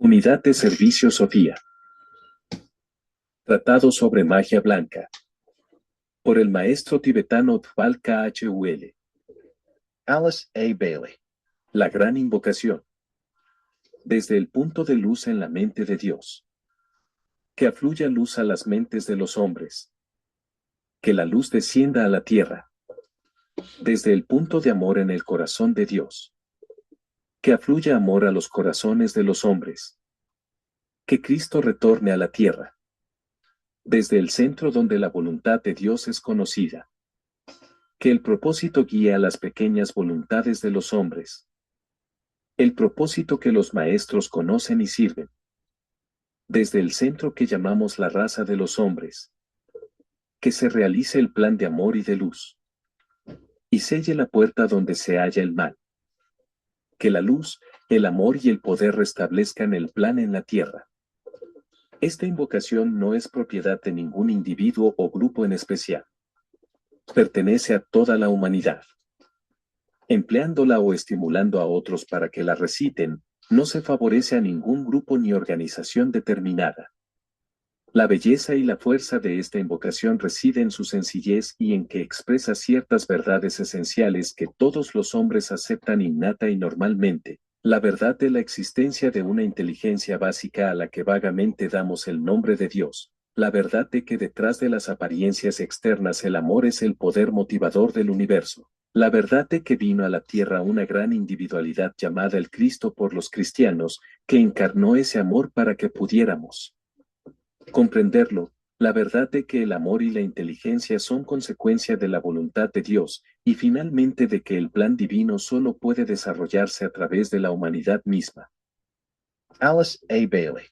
Unidad de Servicio Sofía. Tratado sobre Magia Blanca. Por el maestro tibetano Dhval Khul. Alice A. Bailey. La gran invocación. Desde el punto de luz en la mente de Dios. Que afluya luz a las mentes de los hombres. Que la luz descienda a la tierra. Desde el punto de amor en el corazón de Dios. Que afluya amor a los corazones de los hombres. Que Cristo retorne a la tierra. Desde el centro donde la voluntad de Dios es conocida. Que el propósito guíe a las pequeñas voluntades de los hombres. El propósito que los maestros conocen y sirven. Desde el centro que llamamos la raza de los hombres. Que se realice el plan de amor y de luz. Y selle la puerta donde se halla el mal. Que la luz, el amor y el poder restablezcan el plan en la tierra. Esta invocación no es propiedad de ningún individuo o grupo en especial. Pertenece a toda la humanidad. Empleándola o estimulando a otros para que la reciten, no se favorece a ningún grupo ni organización determinada. La belleza y la fuerza de esta invocación reside en su sencillez y en que expresa ciertas verdades esenciales que todos los hombres aceptan innata y normalmente. La verdad de la existencia de una inteligencia básica a la que vagamente damos el nombre de Dios. La verdad de que detrás de las apariencias externas el amor es el poder motivador del universo. La verdad de que vino a la tierra una gran individualidad llamada el Cristo por los cristianos, que encarnó ese amor para que pudiéramos comprenderlo. La verdad de que el amor y la inteligencia son consecuencia de la voluntad de Dios, y finalmente de que el plan divino solo puede desarrollarse a través de la humanidad misma. Alice A. Bailey.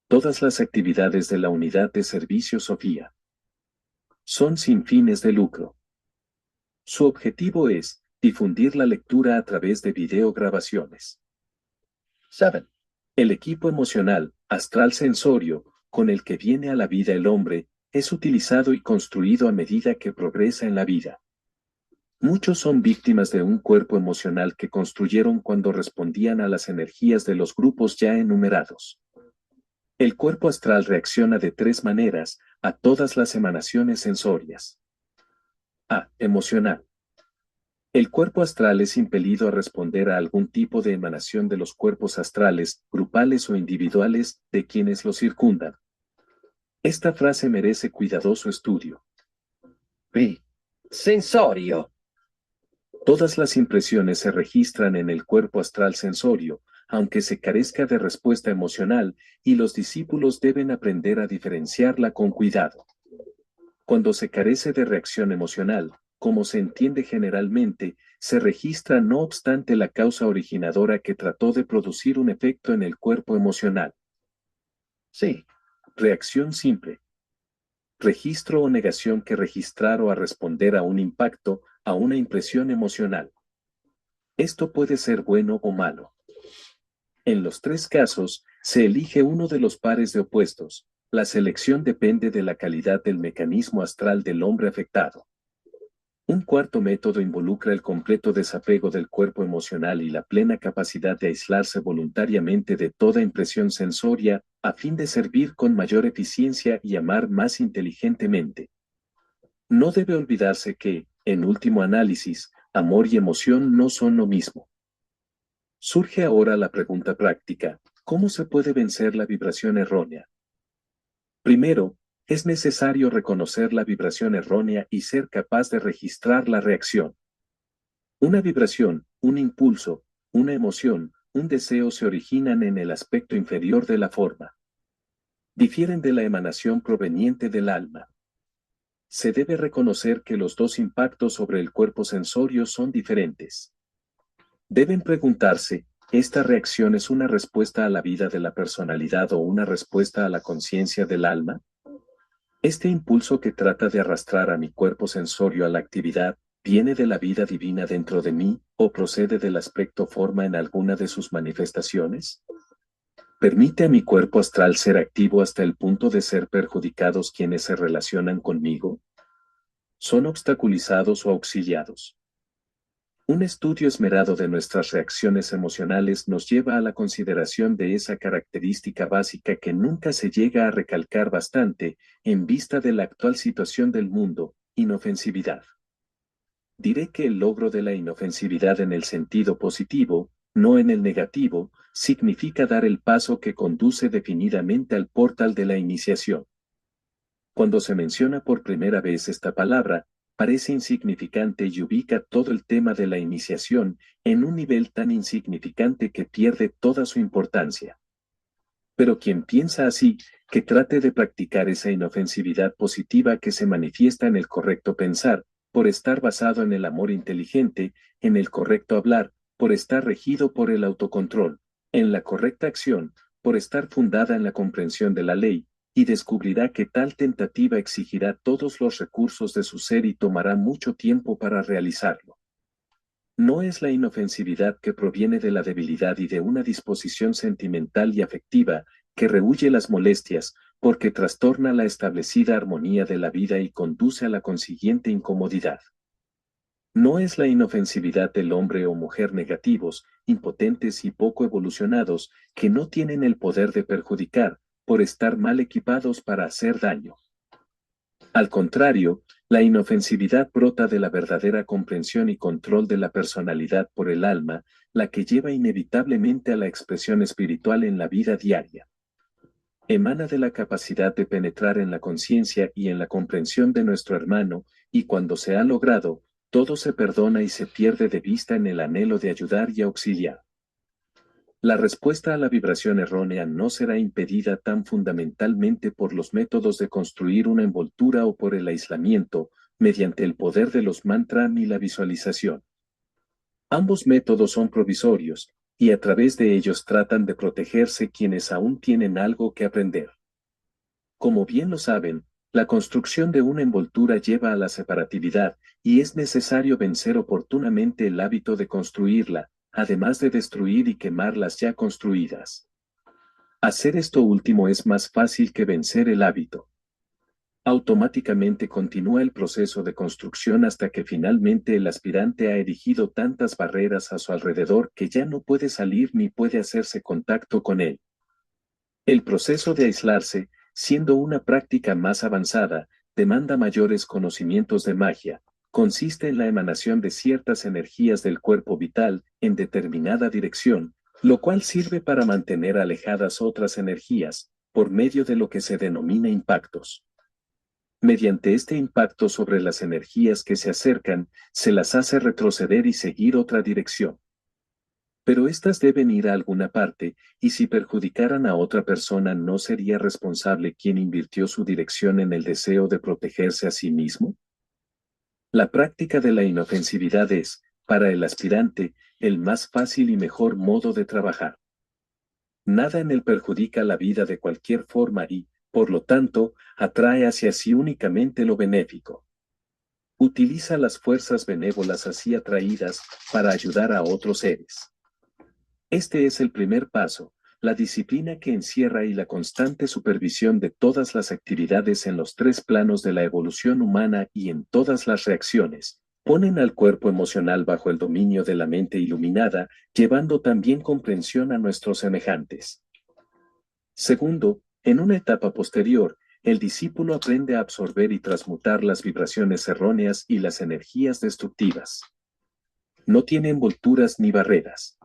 Todas las actividades de la Unidad de Servicio Sofía son sin fines de lucro. Su objetivo es difundir la lectura a través de videograbaciones. 7. El equipo emocional, astral sensorio, con el que viene a la vida el hombre, es utilizado y construido a medida que progresa en la vida. Muchos son víctimas de un cuerpo emocional que construyeron cuando respondían a las energías de los grupos ya enumerados. El cuerpo astral reacciona de 3 maneras a todas las emanaciones sensorias. A. Emocional. El cuerpo astral es impelido a responder a algún tipo de emanación de los cuerpos astrales, grupales o individuales, de quienes lo circundan. Esta frase merece cuidadoso estudio. B. Sensorio. Todas las impresiones se registran en el cuerpo astral sensorio, aunque se carezca de respuesta emocional, y los discípulos deben aprender a diferenciarla con cuidado. Cuando se carece de reacción emocional, como se entiende generalmente, se registra no obstante la causa originadora que trató de producir un efecto en el cuerpo emocional. C. Reacción simple. Registro o negación que registrar o a responder a un impacto, a una impresión emocional. Esto puede ser bueno o malo. En los 3 casos, se elige uno de los pares de opuestos. La selección depende de la calidad del mecanismo astral del hombre afectado. Un cuarto método involucra el completo desapego del cuerpo emocional y la plena capacidad de aislarse voluntariamente de toda impresión sensoria, a fin de servir con mayor eficiencia y amar más inteligentemente. No debe olvidarse que, en último análisis, amor y emoción no son lo mismo. Surge ahora la pregunta práctica: ¿cómo se puede vencer la vibración errónea? Primero, es necesario reconocer la vibración errónea y ser capaz de registrar la reacción. Una vibración, un impulso, una emoción, un deseo se originan en el aspecto inferior de la forma. Difieren de la emanación proveniente del alma. Se debe reconocer que los 2 impactos sobre el cuerpo sensorio son diferentes. Deben preguntarse, ¿esta reacción es una respuesta a la vida de la personalidad o una respuesta a la conciencia del alma? ¿Este impulso que trata de arrastrar a mi cuerpo sensorio a la actividad, viene de la vida divina dentro de mí, o procede del aspecto forma en alguna de sus manifestaciones? ¿Permite a mi cuerpo astral ser activo hasta el punto de ser perjudicados quienes se relacionan conmigo? ¿Son obstaculizados o auxiliados? Un estudio esmerado de nuestras reacciones emocionales nos lleva a la consideración de esa característica básica que nunca se llega a recalcar bastante en vista de la actual situación del mundo: inofensividad. Diré que el logro de la inofensividad en el sentido positivo, no en el negativo, significa dar el paso que conduce definidamente al portal de la iniciación. Cuando se menciona por primera vez esta palabra, parece insignificante y ubica todo el tema de la iniciación en un nivel tan insignificante que pierde toda su importancia. Pero quien piensa así, que trate de practicar esa inofensividad positiva que se manifiesta en el correcto pensar, por estar basado en el amor inteligente, en el correcto hablar, por estar regido por el autocontrol, en la correcta acción, por estar fundada en la comprensión de la ley, y descubrirá que tal tentativa exigirá todos los recursos de su ser y tomará mucho tiempo para realizarlo. No es la inofensividad que proviene de la debilidad y de una disposición sentimental y afectiva que rehúye las molestias, porque trastorna la establecida armonía de la vida y conduce a la consiguiente incomodidad. No es la inofensividad del hombre o mujer negativos, impotentes y poco evolucionados, que no tienen el poder de perjudicar, por estar mal equipados para hacer daño. Al contrario, la inofensividad brota de la verdadera comprensión y control de la personalidad por el alma, la que lleva inevitablemente a la expresión espiritual en la vida diaria. Emana de la capacidad de penetrar en la conciencia y en la comprensión de nuestro hermano, y cuando se ha logrado, todo se perdona y se pierde de vista en el anhelo de ayudar y auxiliar. La respuesta a la vibración errónea no será impedida tan fundamentalmente por los métodos de construir una envoltura o por el aislamiento, mediante el poder de los mantras y la visualización. Ambos métodos son provisorios, y a través de ellos tratan de protegerse quienes aún tienen algo que aprender. Como bien lo saben, la construcción de una envoltura lleva a la separatividad, y es necesario vencer oportunamente el hábito de construirla, además de destruir y quemar las ya construidas. Hacer esto último es más fácil que vencer el hábito. Automáticamente continúa el proceso de construcción hasta que finalmente el aspirante ha erigido tantas barreras a su alrededor que ya no puede salir ni puede hacerse contacto con él. El proceso de aislarse, siendo una práctica más avanzada, demanda mayores conocimientos de magia. Consiste en la emanación de ciertas energías del cuerpo vital en determinada dirección, lo cual sirve para mantener alejadas otras energías, por medio de lo que se denomina impactos. Mediante este impacto sobre las energías que se acercan, se las hace retroceder y seguir otra dirección. Pero éstas deben ir a alguna parte, y si perjudicaran a otra persona, ¿no sería responsable quien invirtió su dirección en el deseo de protegerse a sí mismo? La práctica de la inofensividad es, para el aspirante, el más fácil y mejor modo de trabajar. Nada en él perjudica la vida de cualquier forma y, por lo tanto, atrae hacia sí únicamente lo benéfico. Utiliza las fuerzas benévolas así atraídas para ayudar a otros seres. Este es el primer paso, la disciplina que encierra y la constante supervisión de todas las actividades en los tres planos de la evolución humana y en todas las reacciones, ponen al cuerpo emocional bajo el dominio de la mente iluminada, llevando también comprensión a nuestros semejantes. Segundo, en una etapa posterior, el discípulo aprende a absorber y transmutar las vibraciones erróneas y las energías destructivas. No tiene envolturas ni barreras.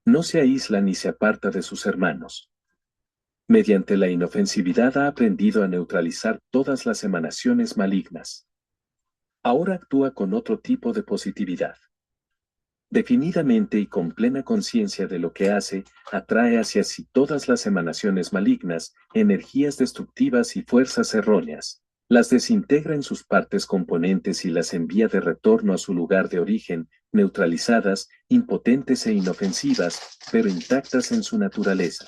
No se aísla ni se aparta de sus hermanos. Mediante la inofensividad ha aprendido a neutralizar todas las emanaciones malignas. Ahora actúa con otro tipo de positividad. Definidamente y con plena conciencia de lo que hace, atrae hacia sí todas las emanaciones malignas, energías destructivas y fuerzas erróneas. Las desintegra en sus partes componentes y las envía de retorno a su lugar de origen, neutralizadas, impotentes e inofensivas, pero intactas en su naturaleza.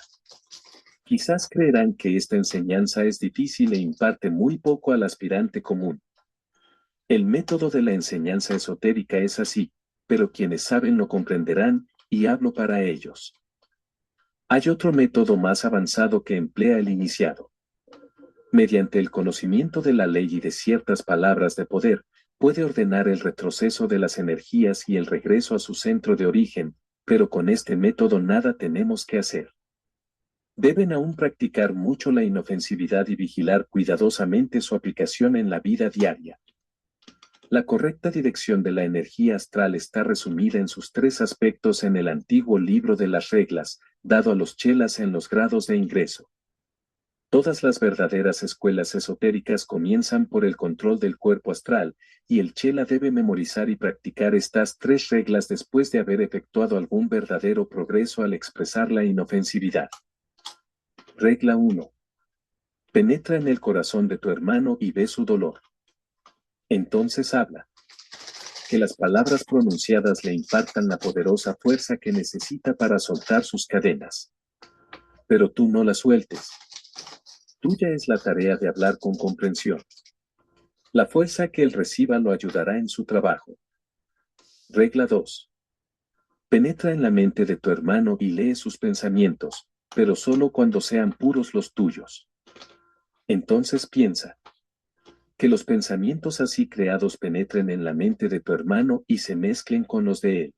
Quizás creerán que esta enseñanza es difícil e imparte muy poco al aspirante común. El método de la enseñanza esotérica es así, pero quienes saben lo comprenderán, y hablo para ellos. Hay otro método más avanzado que emplea el iniciado. Mediante el conocimiento de la ley y de ciertas palabras de poder, Puede ordenar el retroceso de las energías y el regreso a su centro de origen, pero con este método nada tenemos que hacer. Deben aún practicar mucho la inofensividad y vigilar cuidadosamente su aplicación en la vida diaria. La correcta dirección de la energía astral está resumida en sus tres aspectos en el antiguo libro de las reglas, dado a los chelas en los grados de ingreso. Todas las verdaderas escuelas esotéricas comienzan por el control del cuerpo astral, y el chela debe memorizar y practicar estas tres reglas después de haber efectuado algún verdadero progreso al expresar la inofensividad. Regla 1. Penetra en el corazón de tu hermano y ve su dolor. Entonces habla. Que las palabras pronunciadas le impartan la poderosa fuerza que necesita para soltar sus cadenas. Pero tú no las sueltes. Tuya es la tarea de hablar con comprensión. La fuerza que él reciba lo ayudará en su trabajo. Regla 2. Penetra en la mente de tu hermano y lee sus pensamientos, pero solo cuando sean puros los tuyos. Entonces piensa. Que los pensamientos así creados penetren en la mente de tu hermano y se mezclen con los de él.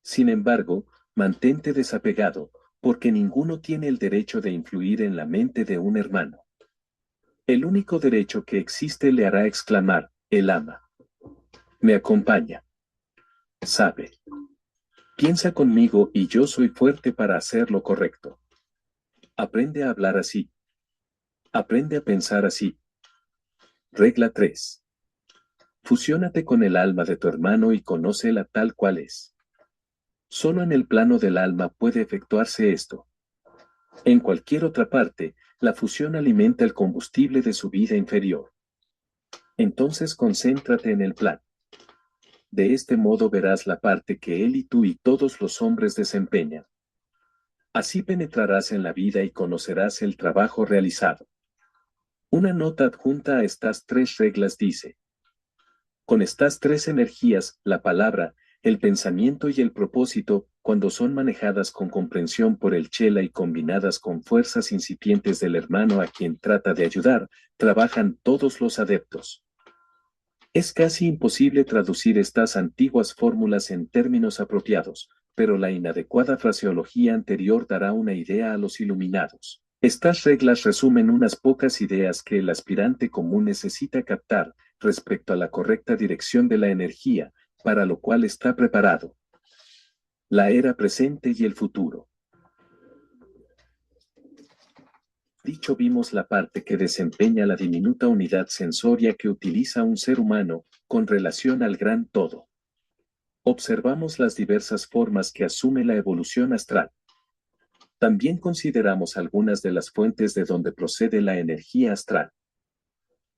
Sin embargo, mantente desapegado, porque ninguno tiene el derecho de influir en la mente de un hermano. El único derecho que existe le hará exclamar, él ama. Me acompaña. Sabe. Piensa conmigo y yo soy fuerte para hacer lo correcto. Aprende a hablar así. Aprende a pensar así. Regla 3. Fusiónate con el alma de tu hermano y conócela tal cual es. Solo en el plano del alma puede efectuarse esto. En cualquier otra parte, la fusión alimenta el combustible de su vida inferior. Entonces concéntrate en el plan. De este modo verás la parte que él y tú y todos los hombres desempeñan. Así penetrarás en la vida y conocerás el trabajo realizado. Una nota adjunta a estas tres reglas dice: con estas tres energías, la palabra, el pensamiento y el propósito, cuando son manejadas con comprensión por el chela y combinadas con fuerzas incipientes del hermano a quien trata de ayudar, trabajan todos los adeptos. Es casi imposible traducir estas antiguas fórmulas en términos apropiados, pero la inadecuada fraseología anterior dará una idea a los iluminados. Estas reglas resumen unas pocas ideas que el aspirante común necesita captar respecto a la correcta dirección de la energía, para lo cual está preparado. La era presente y el futuro. Dicho vimos la parte que desempeña la diminuta unidad sensoria que utiliza un ser humano, con relación al gran todo. Observamos las diversas formas que asume la evolución astral. También consideramos algunas de las fuentes de donde procede la energía astral.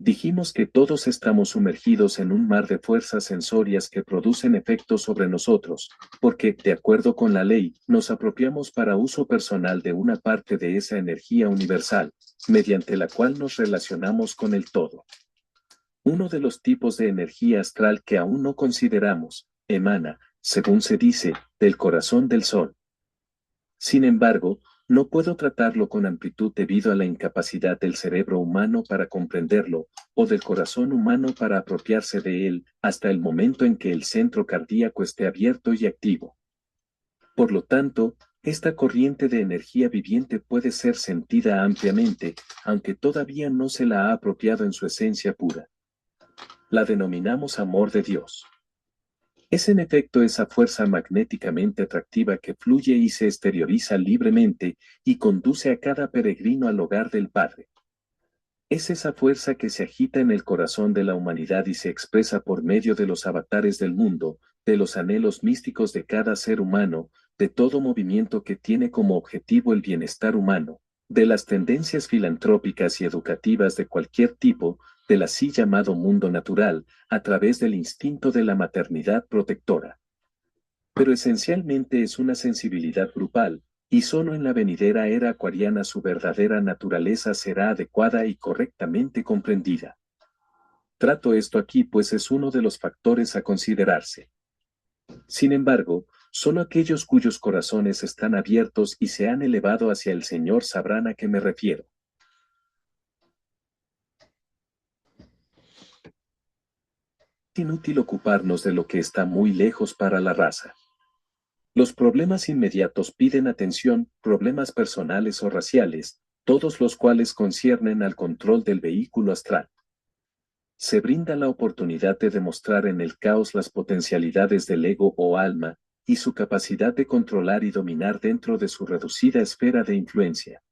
Dijimos que todos estamos sumergidos en un mar de fuerzas sensorias que producen efectos sobre nosotros, porque, de acuerdo con la ley, nos apropiamos para uso personal de una parte de esa energía universal, mediante la cual nos relacionamos con el todo. Uno de los tipos de energía astral que aún no consideramos, emana, según se dice, del corazón del Sol. Sin embargo, no puedo tratarlo con amplitud debido a la incapacidad del cerebro humano para comprenderlo, o del corazón humano para apropiarse de él, hasta el momento en que el centro cardíaco esté abierto y activo. Por lo tanto, esta corriente de energía viviente puede ser sentida ampliamente, aunque todavía no se la ha apropiado en su esencia pura. La denominamos amor de Dios. Es en efecto esa fuerza magnéticamente atractiva que fluye y se exterioriza libremente y conduce a cada peregrino al hogar del Padre. Es esa fuerza que se agita en el corazón de la humanidad y se expresa por medio de los avatares del mundo, de los anhelos místicos de cada ser humano, de todo movimiento que tiene como objetivo el bienestar humano, de las tendencias filantrópicas y educativas de cualquier tipo, del así llamado mundo natural, a través del instinto de la maternidad protectora. Pero esencialmente es una sensibilidad grupal, y solo en la venidera era acuariana su verdadera naturaleza será adecuada y correctamente comprendida. Trato esto aquí pues es uno de los factores a considerarse. Sin embargo, solo aquellos cuyos corazones están abiertos y se han elevado hacia el Señor sabrán a qué me refiero. inútil ocuparnos de lo que está muy lejos para la raza. Los problemas inmediatos piden atención, problemas personales o raciales, todos los cuales conciernen al control del vehículo astral. Se brinda la oportunidad de demostrar en el caos las potencialidades del ego o alma, y su capacidad de controlar y dominar dentro de su reducida esfera de influencia.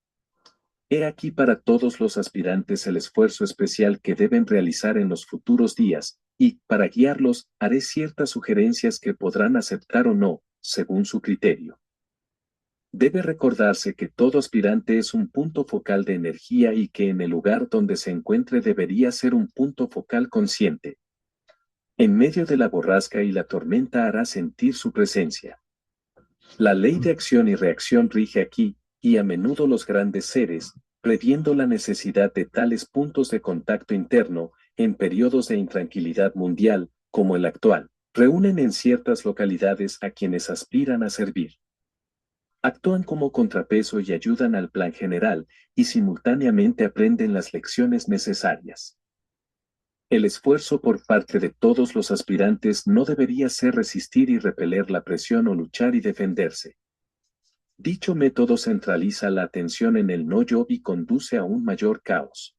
He aquí para todos los aspirantes el esfuerzo especial que deben realizar en los futuros días, y, para guiarlos, haré ciertas sugerencias que podrán aceptar o no, según su criterio. Debe recordarse que todo aspirante es un punto focal de energía y que en el lugar donde se encuentre debería ser un punto focal consciente. En medio de la borrasca y la tormenta hará sentir su presencia. La ley de acción y reacción rige aquí, y a menudo los grandes seres, previendo la necesidad de tales puntos de contacto interno, en periodos de intranquilidad mundial, como el actual, reúnen en ciertas localidades a quienes aspiran a servir. Actúan como contrapeso y ayudan al plan general, y simultáneamente aprenden las lecciones necesarias. El esfuerzo por parte de todos los aspirantes no debería ser resistir y repeler la presión o luchar y defenderse. Dicho método centraliza la atención en el no-yo y conduce a un mayor caos.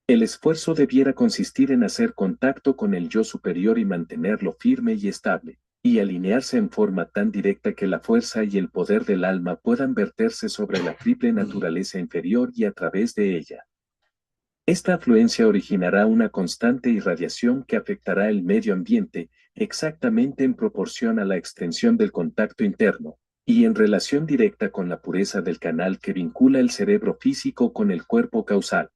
El esfuerzo debiera consistir en hacer contacto con el yo superior y mantenerlo firme y estable, y alinearse en forma tan directa que la fuerza y el poder del alma puedan verterse sobre la triple naturaleza inferior y a través de ella. Esta afluencia originará una constante irradiación que afectará el medio ambiente, exactamente en proporción a la extensión del contacto interno, y en relación directa con la pureza del canal que vincula el cerebro físico con el cuerpo causal.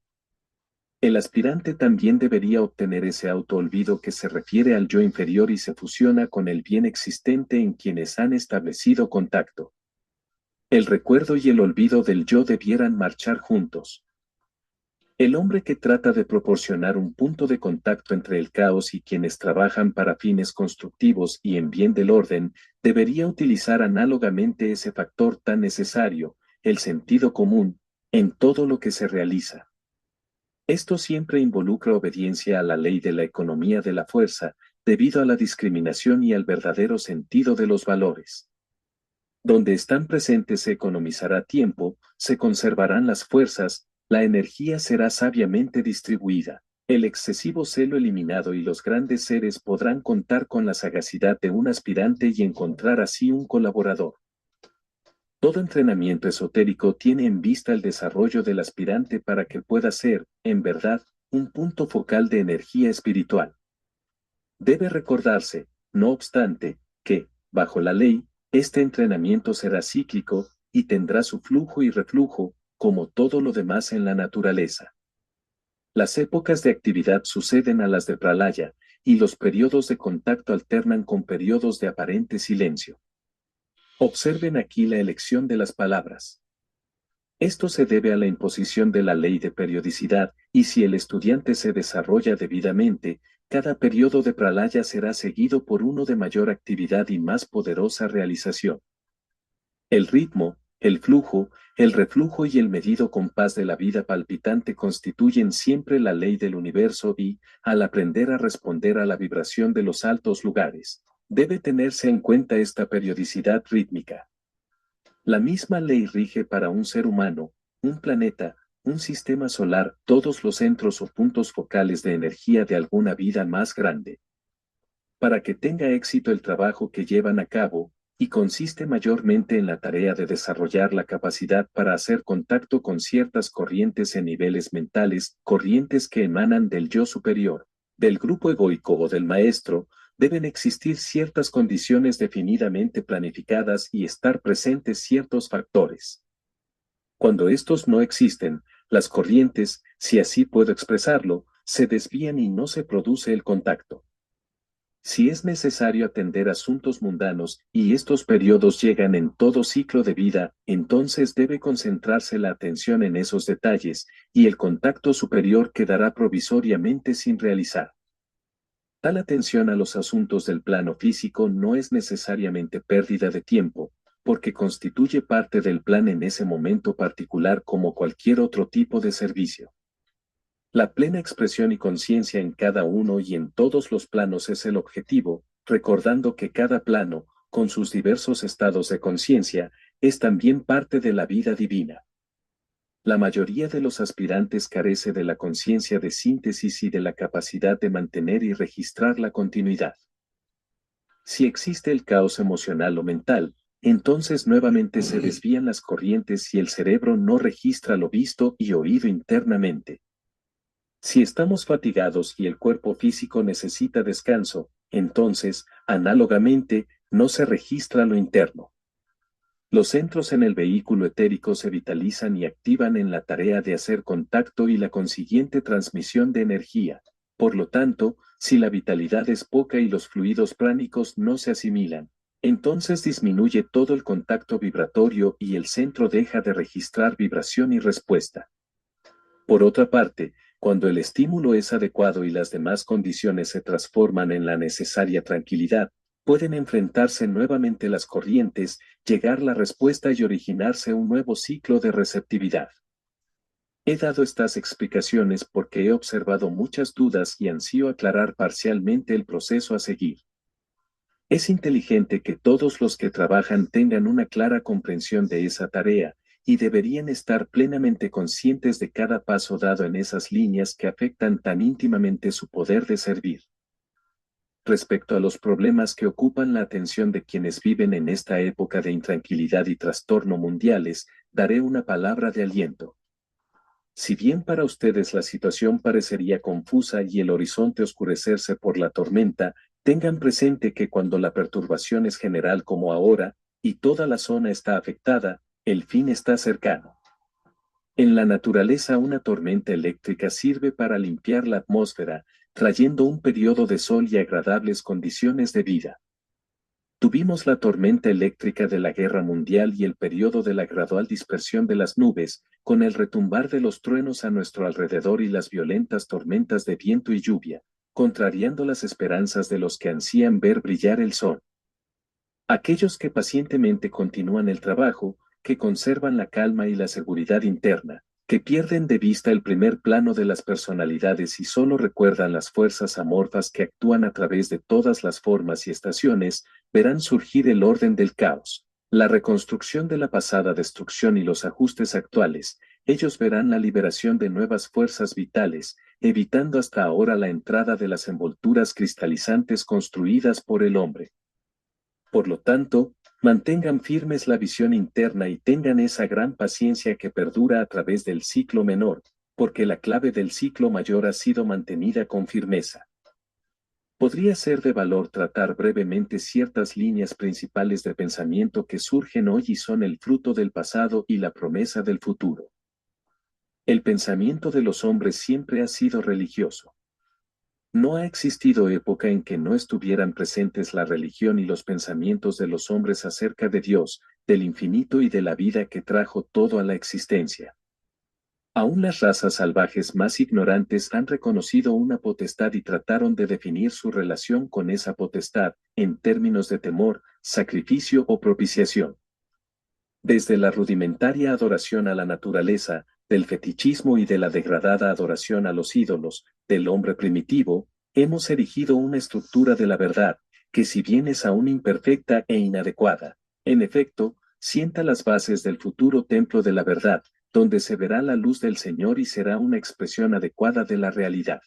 El aspirante también debería obtener ese auto-olvido que se refiere al yo inferior y se fusiona con el bien existente en quienes han establecido contacto. El recuerdo y el olvido del yo debieran marchar juntos. El hombre que trata de proporcionar un punto de contacto entre el caos y quienes trabajan para fines constructivos y en bien del orden, debería utilizar análogamente ese factor tan necesario, el sentido común, en todo lo que se realiza. Esto siempre involucra obediencia a la ley de la economía de la fuerza, debido a la discriminación y al verdadero sentido de los valores. Donde están presentes se economizará tiempo, se conservarán las fuerzas, la energía será sabiamente distribuida, el excesivo celo eliminado y los grandes seres podrán contar con la sagacidad de un aspirante y encontrar así un colaborador. Todo entrenamiento esotérico tiene en vista el desarrollo del aspirante para que pueda ser, en verdad, un punto focal de energía espiritual. Debe recordarse, no obstante, que, bajo la ley, este entrenamiento será cíclico y tendrá su flujo y reflujo, como todo lo demás en la naturaleza. Las épocas de actividad suceden a las de pralaya, y los periodos de contacto alternan con periodos de aparente silencio. Observen aquí la elección de las palabras. Esto se debe a la imposición de la ley de periodicidad, y si el estudiante se desarrolla debidamente, cada periodo de pralaya será seguido por uno de mayor actividad y más poderosa realización. El ritmo, el flujo, el reflujo y el medido compás de la vida palpitante constituyen siempre la ley del universo y, al aprender a responder a la vibración de los altos lugares, debe tenerse en cuenta esta periodicidad rítmica. La misma ley rige para un ser humano, un planeta, un sistema solar, todos los centros o puntos focales de energía de alguna vida más grande. Para que tenga éxito el trabajo que llevan a cabo, y consiste mayormente en la tarea de desarrollar la capacidad para hacer contacto con ciertas corrientes en niveles mentales, corrientes que emanan del yo superior, del grupo egoico o del maestro, deben existir ciertas condiciones definidamente planificadas y estar presentes ciertos factores. Cuando estos no existen, las corrientes, si así puedo expresarlo, se desvían y no se produce el contacto. Si es necesario atender asuntos mundanos y estos periodos llegan en todo ciclo de vida, entonces debe concentrarse la atención en esos detalles, y el contacto superior quedará provisoriamente sin realizar. Tal atención a los asuntos del plano físico no es necesariamente pérdida de tiempo, porque constituye parte del plan en ese momento particular como cualquier otro tipo de servicio. La plena expresión y conciencia en cada uno y en todos los planos es el objetivo, recordando que cada plano, con sus diversos estados de conciencia, es también parte de la vida divina. La mayoría de los aspirantes carece de la conciencia de síntesis y de la capacidad de mantener y registrar la continuidad. Si existe el caos emocional o mental, entonces nuevamente se desvían las corrientes y el cerebro no registra lo visto y oído internamente. Si estamos fatigados y el cuerpo físico necesita descanso, entonces, análogamente, no se registra lo interno. Los centros en el vehículo etérico se vitalizan y activan en la tarea de hacer contacto y la consiguiente transmisión de energía. Por lo tanto, si la vitalidad es poca y los fluidos pránicos no se asimilan, entonces disminuye todo el contacto vibratorio y el centro deja de registrar vibración y respuesta. Por otra parte, cuando el estímulo es adecuado y las demás condiciones se transforman en la necesaria tranquilidad, pueden enfrentarse nuevamente las corrientes, llegar la respuesta y originarse un nuevo ciclo de receptividad. He dado estas explicaciones porque he observado muchas dudas y ansío aclarar parcialmente el proceso a seguir. Es inteligente que todos los que trabajan tengan una clara comprensión de esa tarea, y deberían estar plenamente conscientes de cada paso dado en esas líneas que afectan tan íntimamente su poder de servir. Respecto a los problemas que ocupan la atención de quienes viven en esta época de intranquilidad y trastorno mundiales, daré una palabra de aliento. Si bien para ustedes la situación parecería confusa y el horizonte oscurecerse por la tormenta, tengan presente que cuando la perturbación es general como ahora, y toda la zona está afectada, el fin está cercano. En la naturaleza una tormenta eléctrica sirve para limpiar la atmósfera, trayendo un periodo de sol y agradables condiciones de vida. Tuvimos la tormenta eléctrica de la Guerra Mundial y el periodo de la gradual dispersión de las nubes, con el retumbar de los truenos a nuestro alrededor y las violentas tormentas de viento y lluvia, contrariando las esperanzas de los que ansían ver brillar el sol. Aquellos que pacientemente continúan el trabajo, que conservan la calma y la seguridad interna, que pierden de vista el primer plano de las personalidades y solo recuerdan las fuerzas amorfas que actúan a través de todas las formas y estaciones, verán surgir el orden del caos, la reconstrucción de la pasada destrucción y los ajustes actuales. Ellos verán la liberación de nuevas fuerzas vitales, evitando hasta ahora la entrada de las envolturas cristalizantes construidas por el hombre. Por lo tanto, mantengan firmes la visión interna y tengan esa gran paciencia que perdura a través del ciclo menor, porque la clave del ciclo mayor ha sido mantenida con firmeza. Podría ser de valor tratar brevemente ciertas líneas principales de pensamiento que surgen hoy y son el fruto del pasado y la promesa del futuro. El pensamiento de los hombres siempre ha sido religioso. No ha existido época en que no estuvieran presentes la religión y los pensamientos de los hombres acerca de Dios, del infinito y de la vida que trajo todo a la existencia. Aún las razas salvajes más ignorantes han reconocido una potestad y trataron de definir su relación con esa potestad, en términos de temor, sacrificio o propiciación. Desde la rudimentaria adoración a la naturaleza, del fetichismo y de la degradada adoración a los ídolos, del hombre primitivo, hemos erigido una estructura de la verdad, que si bien es aún imperfecta e inadecuada, en efecto, sienta las bases del futuro templo de la verdad, donde se verá la luz del Señor y será una expresión adecuada de la realidad.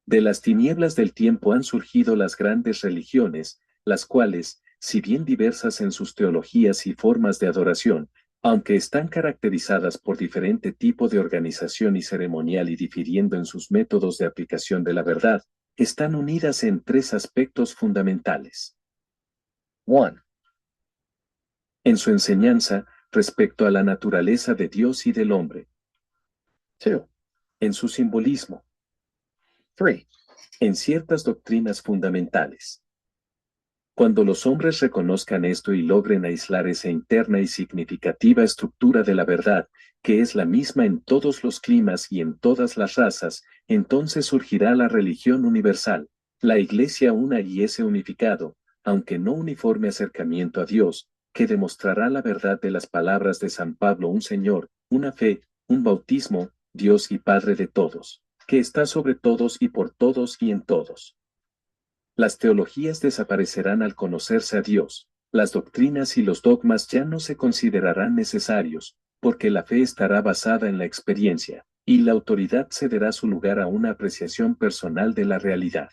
De las tinieblas del tiempo han surgido las grandes religiones, las cuales, si bien diversas en sus teologías y formas de adoración, aunque están caracterizadas por diferente tipo de organización y ceremonial y difiriendo en sus métodos de aplicación de la verdad, están unidas en tres aspectos fundamentales. 1. En su enseñanza, respecto a la naturaleza de Dios y del hombre. 2. En su simbolismo. 3. En ciertas doctrinas fundamentales. Cuando los hombres reconozcan esto y logren aislar esa interna y significativa estructura de la verdad, que es la misma en todos los climas y en todas las razas, entonces surgirá la religión universal, la Iglesia una y ese unificado, aunque no uniforme acercamiento a Dios, que demostrará la verdad de las palabras de San Pablo: un Señor, una fe, un bautismo, Dios y Padre de todos, que está sobre todos y por todos y en todos. Las teologías desaparecerán al conocerse a Dios, las doctrinas y los dogmas ya no se considerarán necesarios, porque la fe estará basada en la experiencia, y la autoridad cederá su lugar a una apreciación personal de la realidad.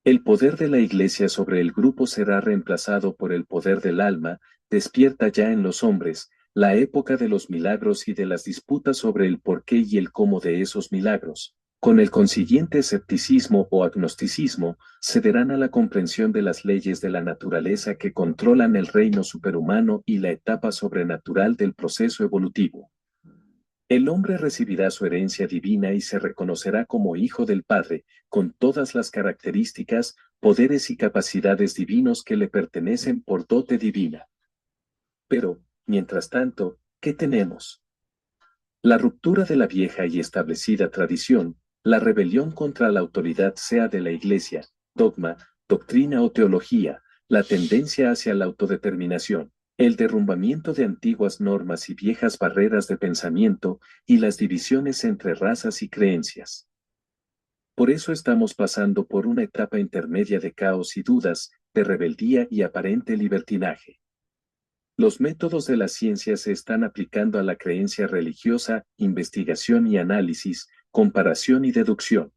El poder de la Iglesia sobre el grupo será reemplazado por el poder del alma, despierta ya en los hombres, la época de los milagros y de las disputas sobre el porqué y el cómo de esos milagros. Con el consiguiente escepticismo o agnosticismo, cederán a la comprensión de las leyes de la naturaleza que controlan el reino superhumano y la etapa sobrenatural del proceso evolutivo. El hombre recibirá su herencia divina y se reconocerá como hijo del Padre, con todas las características, poderes y capacidades divinos que le pertenecen por dote divina. Pero, mientras tanto, ¿qué tenemos? La ruptura de la vieja y establecida tradición, la rebelión contra la autoridad sea de la Iglesia, dogma, doctrina o teología, la tendencia hacia la autodeterminación, el derrumbamiento de antiguas normas y viejas barreras de pensamiento, y las divisiones entre razas y creencias. Por eso estamos pasando por una etapa intermedia de caos y dudas, de rebeldía y aparente libertinaje. Los métodos de la ciencia se están aplicando a la creencia religiosa, investigación y análisis, comparación y deducción.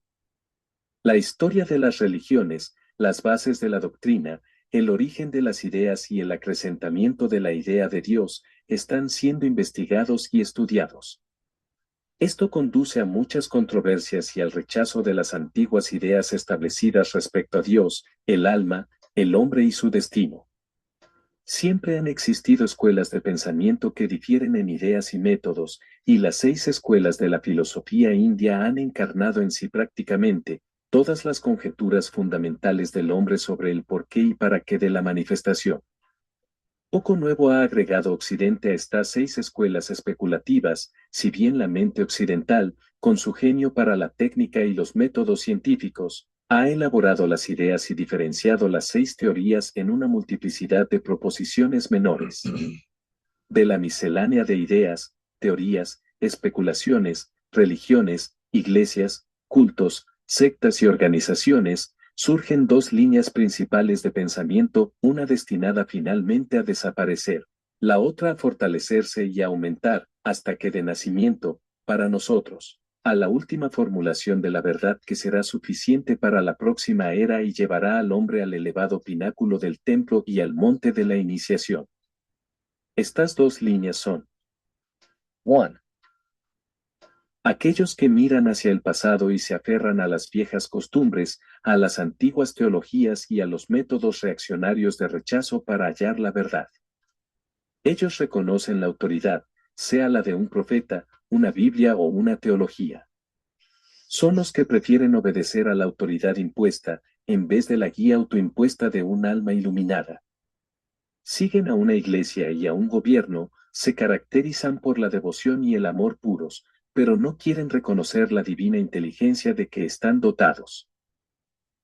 La historia de las religiones, las bases de la doctrina, el origen de las ideas y el acrecentamiento de la idea de Dios están siendo investigados y estudiados. Esto conduce a muchas controversias y al rechazo de las antiguas ideas establecidas respecto a Dios, el alma, el hombre y su destino. Siempre han existido escuelas de pensamiento que difieren en ideas y métodos, y las 6 escuelas de la filosofía india han encarnado en sí prácticamente todas las conjeturas fundamentales del hombre sobre el porqué y para qué de la manifestación. Poco nuevo ha agregado Occidente a estas 6 escuelas especulativas, si bien la mente occidental, con su genio para la técnica y los métodos científicos, ha elaborado las ideas y diferenciado las 6 teorías en una multiplicidad de proposiciones menores. De la miscelánea de ideas, teorías, especulaciones, religiones, iglesias, cultos, sectas y organizaciones, surgen 2 líneas principales de pensamiento, una destinada finalmente a desaparecer, la otra a fortalecerse y a aumentar, hasta que de nacimiento, para nosotros, a la última formulación de la verdad que será suficiente para la próxima era y llevará al hombre al elevado pináculo del templo y al monte de la iniciación. Estas 2 líneas son 1. Aquellos que miran hacia el pasado y se aferran a las viejas costumbres, a las antiguas teologías y a los métodos reaccionarios de rechazo para hallar la verdad. Ellos reconocen la autoridad, sea la de un profeta, una Biblia o una teología. Son los que prefieren obedecer a la autoridad impuesta, en vez de la guía autoimpuesta de un alma iluminada. Siguen a una iglesia y a un gobierno, se caracterizan por la devoción y el amor puros, pero no quieren reconocer la divina inteligencia de que están dotados.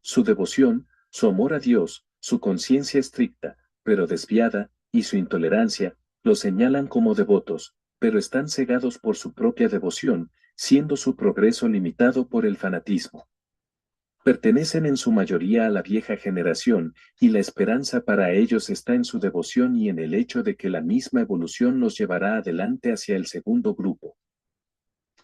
Su devoción, su amor a Dios, su conciencia estricta, pero desviada, y su intolerancia, los señalan como devotos, pero están cegados por su propia devoción, siendo su progreso limitado por el fanatismo. Pertenecen en su mayoría a la vieja generación, y la esperanza para ellos está en su devoción y en el hecho de que la misma evolución los llevará adelante hacia el segundo grupo.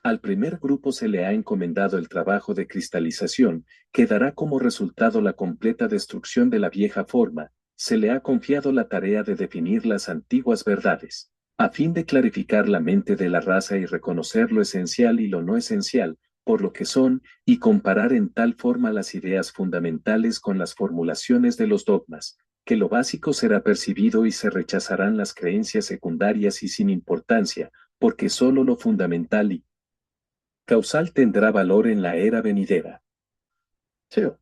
Al primer grupo se le ha encomendado el trabajo de cristalización, que dará como resultado la completa destrucción de la vieja forma, se le ha confiado la tarea de definir las antiguas verdades, a fin de clarificar la mente de la raza y reconocer lo esencial y lo no esencial, por lo que son, y comparar en tal forma las ideas fundamentales con las formulaciones de los dogmas, que lo básico será percibido y se rechazarán las creencias secundarias y sin importancia, porque solo lo fundamental y causal tendrá valor en la era venidera. 2.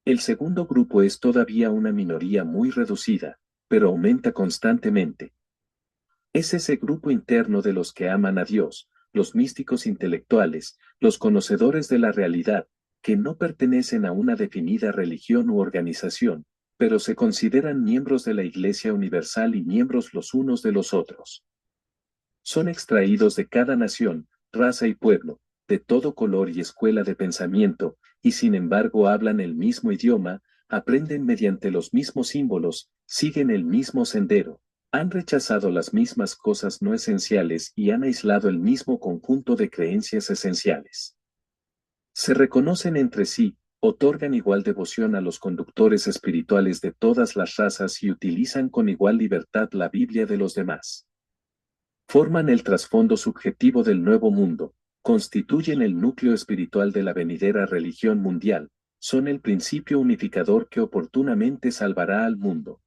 El segundo grupo es todavía una minoría muy reducida, pero aumenta constantemente. Es ese grupo interno de los que aman a Dios, los místicos intelectuales, los conocedores de la realidad, que no pertenecen a una definida religión u organización, pero se consideran miembros de la Iglesia Universal y miembros los unos de los otros. Son extraídos de cada nación, raza y pueblo, de todo color y escuela de pensamiento, y sin embargo hablan el mismo idioma, aprenden mediante los mismos símbolos, siguen el mismo sendero, han rechazado las mismas cosas no esenciales y han aislado el mismo conjunto de creencias esenciales. Se reconocen entre sí, otorgan igual devoción a los conductores espirituales de todas las razas y utilizan con igual libertad la Biblia de los demás. Forman el trasfondo subjetivo del nuevo mundo, constituyen el núcleo espiritual de la venidera religión mundial, son el principio unificador que oportunamente salvará al mundo.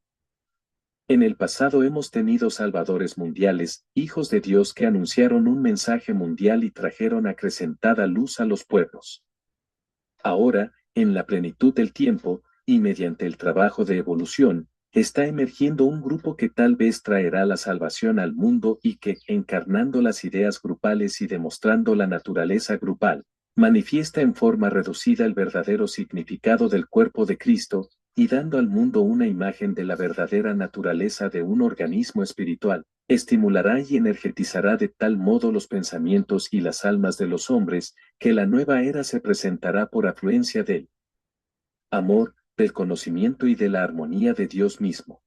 En el pasado hemos tenido salvadores mundiales, hijos de Dios que anunciaron un mensaje mundial y trajeron acrecentada luz a los pueblos. Ahora, en la plenitud del tiempo, y mediante el trabajo de evolución, está emergiendo un grupo que tal vez traerá la salvación al mundo y que, encarnando las ideas grupales y demostrando la naturaleza grupal, manifiesta en forma reducida el verdadero significado del cuerpo de Cristo, y dando al mundo una imagen de la verdadera naturaleza de un organismo espiritual, estimulará y energetizará de tal modo los pensamientos y las almas de los hombres, que la nueva era se presentará por afluencia del amor, del conocimiento y de la armonía de Dios mismo.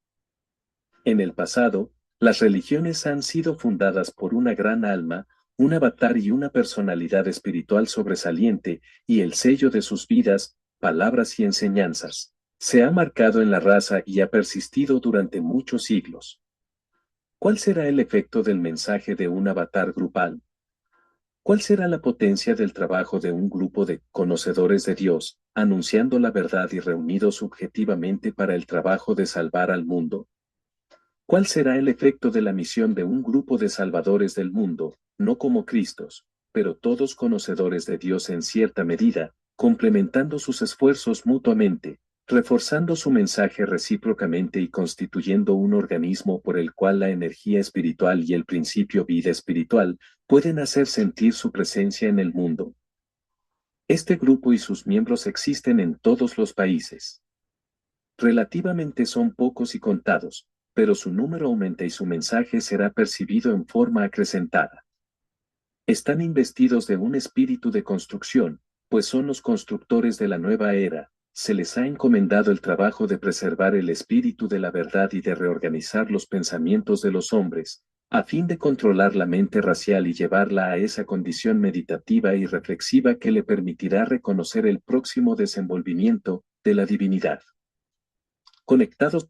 En el pasado, las religiones han sido fundadas por una gran alma, un avatar y una personalidad espiritual sobresaliente, y el sello de sus vidas, palabras y enseñanzas, se ha marcado en la raza y ha persistido durante muchos siglos. ¿Cuál será el efecto del mensaje de un avatar grupal? ¿Cuál será la potencia del trabajo de un grupo de conocedores de Dios, anunciando la verdad y reunidos subjetivamente para el trabajo de salvar al mundo? ¿Cuál será el efecto de la misión de un grupo de salvadores del mundo, no como Cristos, pero todos conocedores de Dios en cierta medida, complementando sus esfuerzos mutuamente, reforzando su mensaje recíprocamente y constituyendo un organismo por el cual la energía espiritual y el principio vida espiritual pueden hacer sentir su presencia en el mundo? Este grupo y sus miembros existen en todos los países. Relativamente son pocos y contados, pero su número aumenta y su mensaje será percibido en forma acrecentada. Están investidos de un espíritu de construcción, pues son los constructores de la nueva era. Se les ha encomendado el trabajo de preservar el espíritu de la verdad y de reorganizar los pensamientos de los hombres, a fin de controlar la mente racial y llevarla a esa condición meditativa y reflexiva que le permitirá reconocer el próximo desenvolvimiento de la divinidad. Conectados